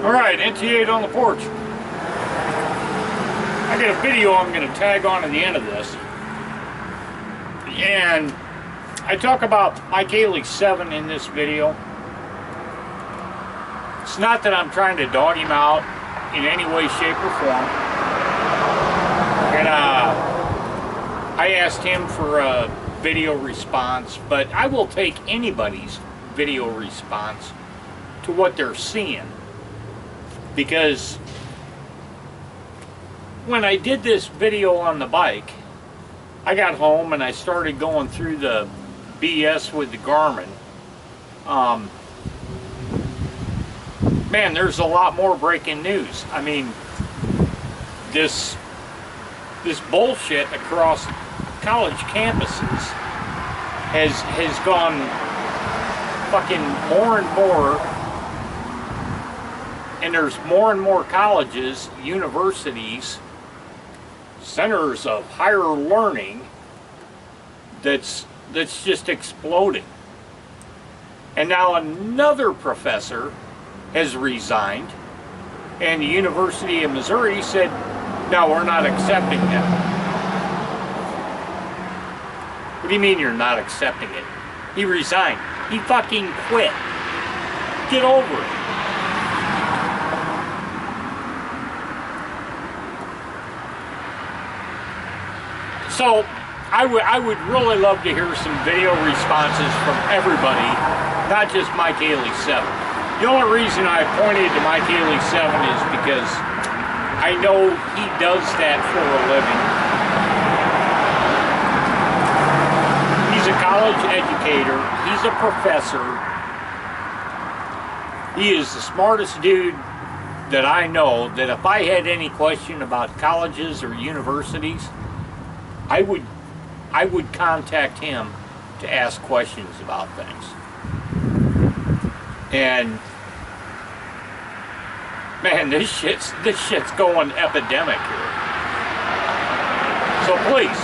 Alright, NT8 on the porch. I got a video I'm going to tag on at the end of this. And I talk about Mike Haley 7 in this video. It's not that I'm trying to dog him out in any way, shape, or form. And I asked him for a video response, but I will take anybody's video response to what they're seeing. Because when I did this video on the bike, I got home and I started going through the BS with the Garmin. Man, there's a lot more breaking news. I mean, this bullshit across college campuses has gone fucking more and more. And there's more and more colleges, universities, centers of higher learning that's just exploding. And now another professor has resigned, and the University of Missouri said, no, we're not accepting them. What do you mean you're not accepting it? He resigned. He fucking quit. Get over it. So, I would really love to hear some video responses from everybody, not just Mike Haley 7. The only reason I pointed to Mike Haley 7 is because I know he does that for a living. He's a college educator. He's a professor. He is the smartest dude that I know, that if I had any question about colleges or universities, I would contact him to ask questions about things. And man, this shit's going epidemic here. So please,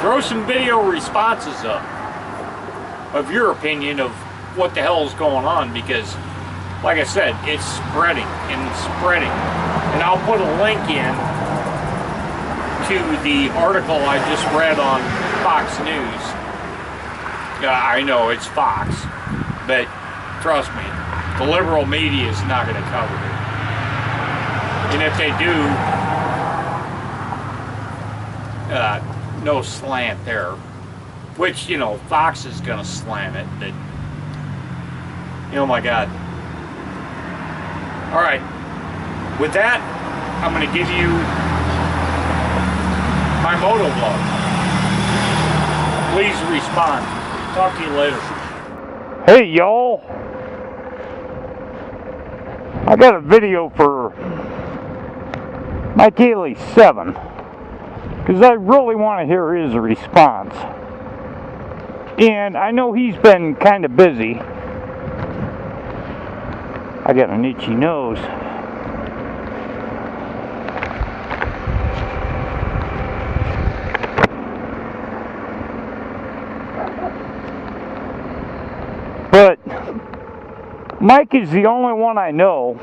throw some video responses up of your opinion of what the hell is going on, because like I said, it's spreading and spreading. And I'll put a link in to the article I just read on Fox News. I know it's Fox, but trust me, the liberal media is not going to cover it. And if they do, no slant there. Which, you know, Fox is going to slant it, but, oh my God. Alright, with that, I'm going to give you my moto vlog. Please respond. Talk to you later. Hey y'all, I got a video for Mike Haley 7 because I really want to hear his response. And I know he's been kind of busy. I got an itchy nose. But Mike is the only one I know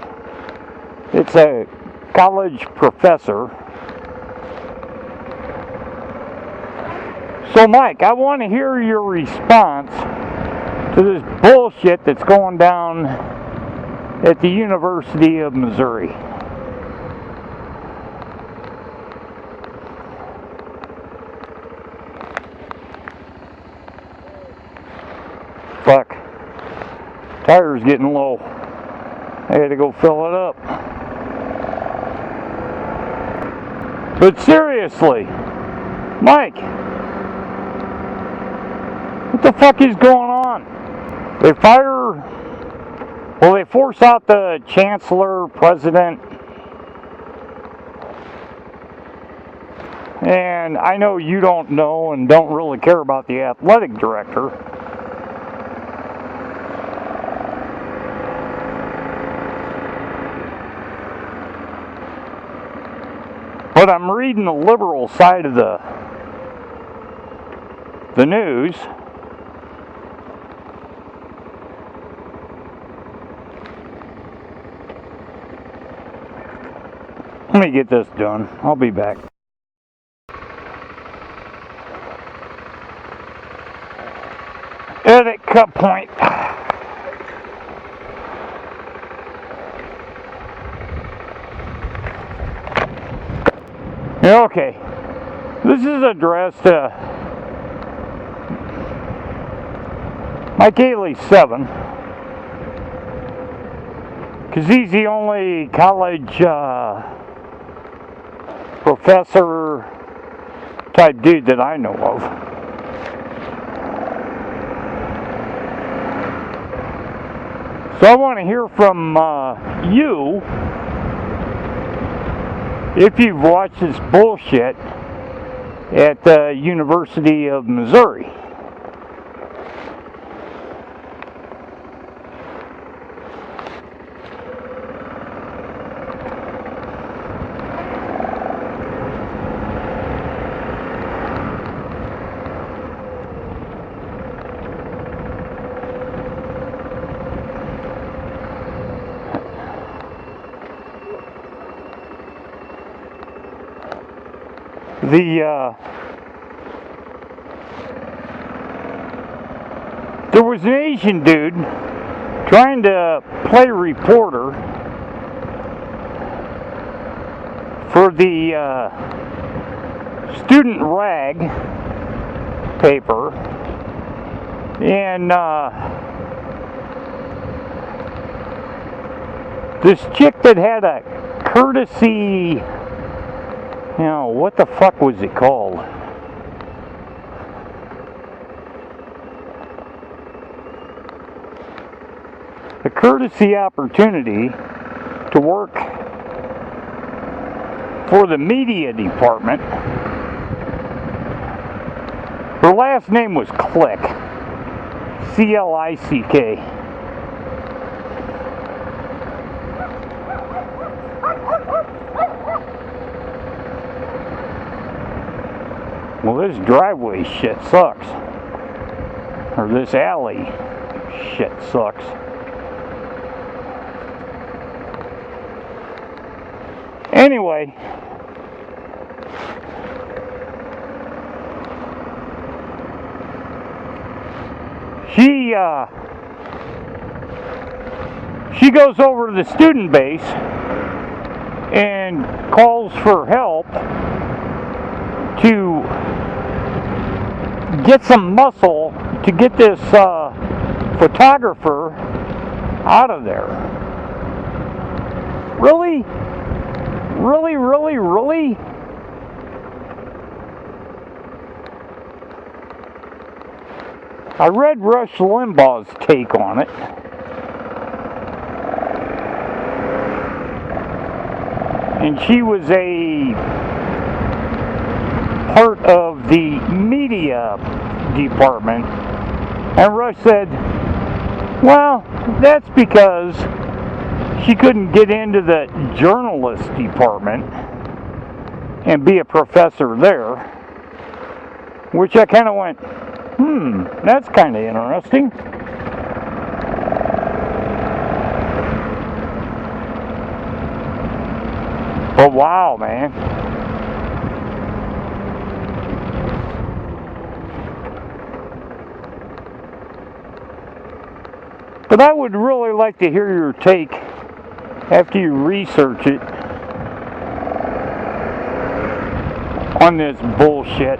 that's a college professor. So Mike, I want to hear your response to this bullshit that's going down at the University of Missouri. Fuck. Tire's getting low. I had to go fill it up. But seriously, Mike, what the fuck is going on? They force out the chancellor, president, and I know you don't know and don't really care about the athletic director. But I'm reading the liberal side of the news, Let me get this done. I'll be back. Edit cut point. Okay. This is addressed to Mike Haley 7. Because he's the only college professor type dude that I know of. So I want to hear from you if you've watched this bullshit at the University of Missouri. There was an Asian dude trying to play reporter for the student rag paper, and this chick that had a courtesy, you know, what the fuck was it called? A courtesy opportunity to work for the media department. Her last name was Click. C-L-I-C-K. Well, this driveway shit sucks. Or this alley shit sucks. Anyway, she goes over to the student base and calls for help to get some muscle to get this photographer out of there. Really? Really, really, really? I read Rush Limbaugh's take on it. And she was a part of the media department. And Rush said, well, that's because she couldn't get into the journalist department and be a professor there. Which I kind of went, that's kind of interesting. But wow, man. But I would really like to hear your take after you research it on this bullshit.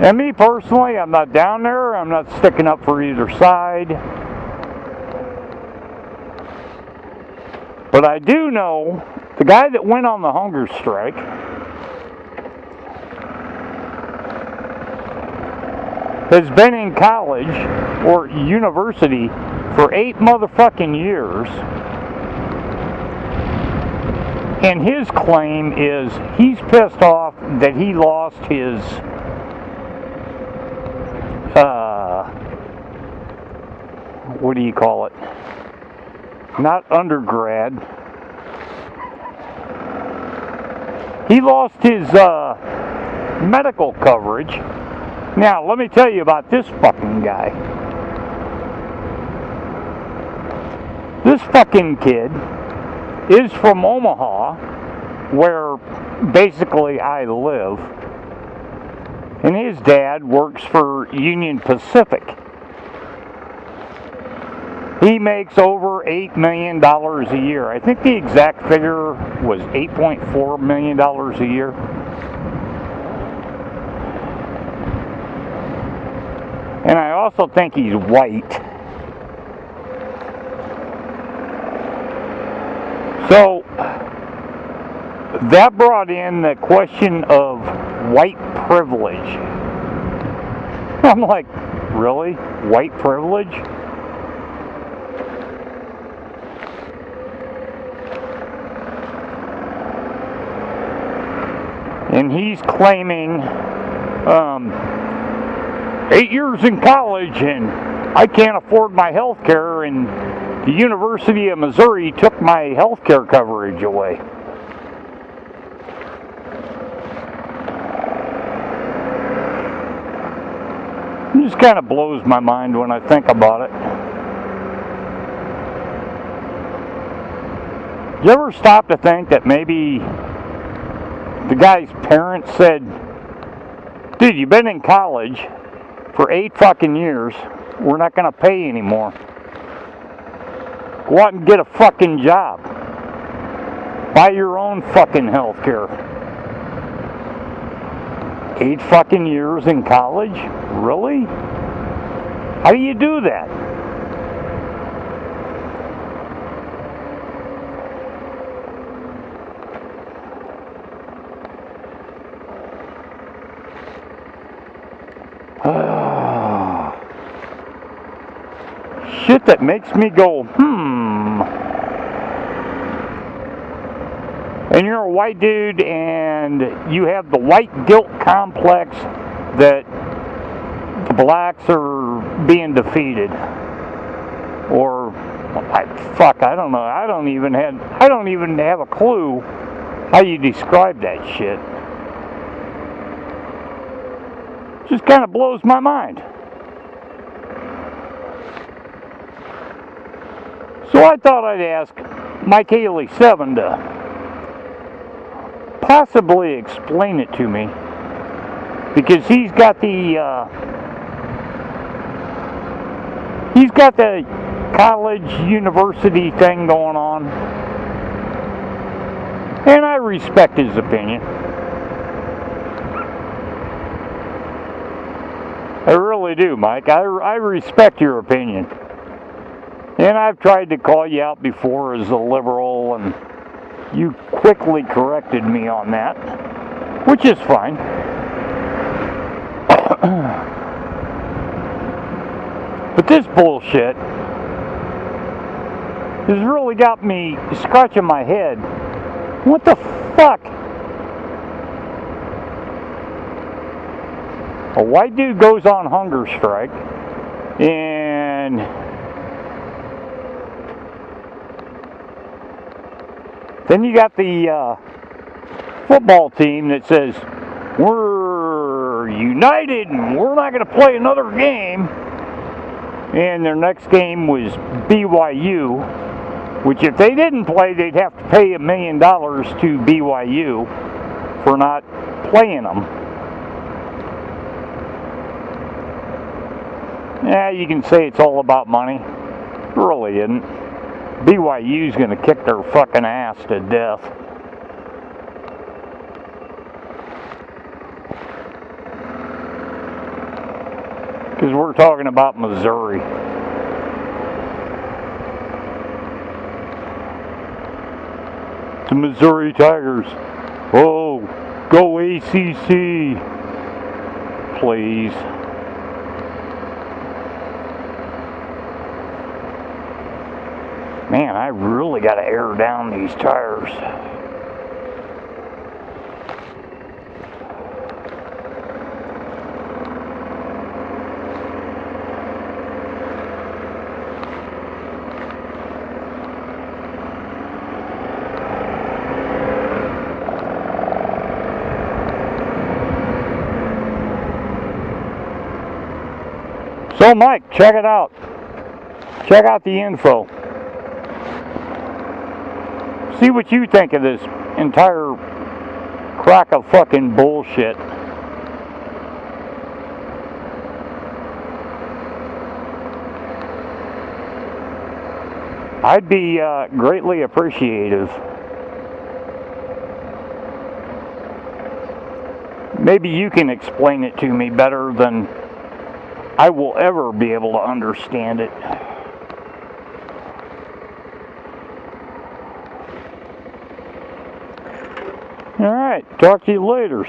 And me personally, I'm not down there. I'm not sticking up for either side. But I do know the guy that went on the hunger strike has been in college or university for 8 motherfucking years. And his claim is he's pissed off that he lost his what do you call it? Not undergrad. He lost his medical coverage. Now, let me tell you about this fucking guy. This fucking kid is from Omaha, where basically I live, and his dad works for Union Pacific. He makes over $8 million a year. I think the exact figure was $8.4 million a year. And I also think he's white. So, that brought in the question of white privilege. I'm like, really? White privilege? And he's claiming 8 years in college and I can't afford my health care, and the University of Missouri took my health care coverage away. It just kind of blows my mind when I think about it. You ever stop to think that maybe the guy's parents said, dude, you've been in college for 8 fucking years. We're not going to pay anymore. Go out and get a fucking job. Buy your own fucking health care. 8 fucking years in college? Really? How do you do that? Shit that makes me go, And you're a white dude and you have the white guilt complex that the blacks are being defeated. Or, I don't know. I don't even have a clue how you describe that shit. Just kind of blows my mind. So I thought I'd ask Mike Haley 7 to possibly explain it to me, because he's got the college university thing going on, and I respect his opinion. I really do, Mike. I respect your opinion. And I've tried to call you out before as a liberal, and you quickly corrected me on that, which is fine. But this bullshit has really got me scratching my head. What the fuck? A white dude goes on hunger strike, and then you got the football team that says, we're united and we're not going to play another game. And their next game was BYU, which if they didn't play, they'd have to pay $1 million to BYU for not playing them. Yeah, you can say it's all about money. It really isn't. BYU's going to kick their fucking ass to death. Because we're talking about Missouri. The Missouri Tigers. Oh, go ACC. Please. Man, I really got to air down these tires. So Mike, check it out. Check out the info. see what you think of this entire crock of fucking bullshit. I'd be greatly appreciative. Maybe you can explain it to me better than I will ever be able to understand it. Alright, talk to you later.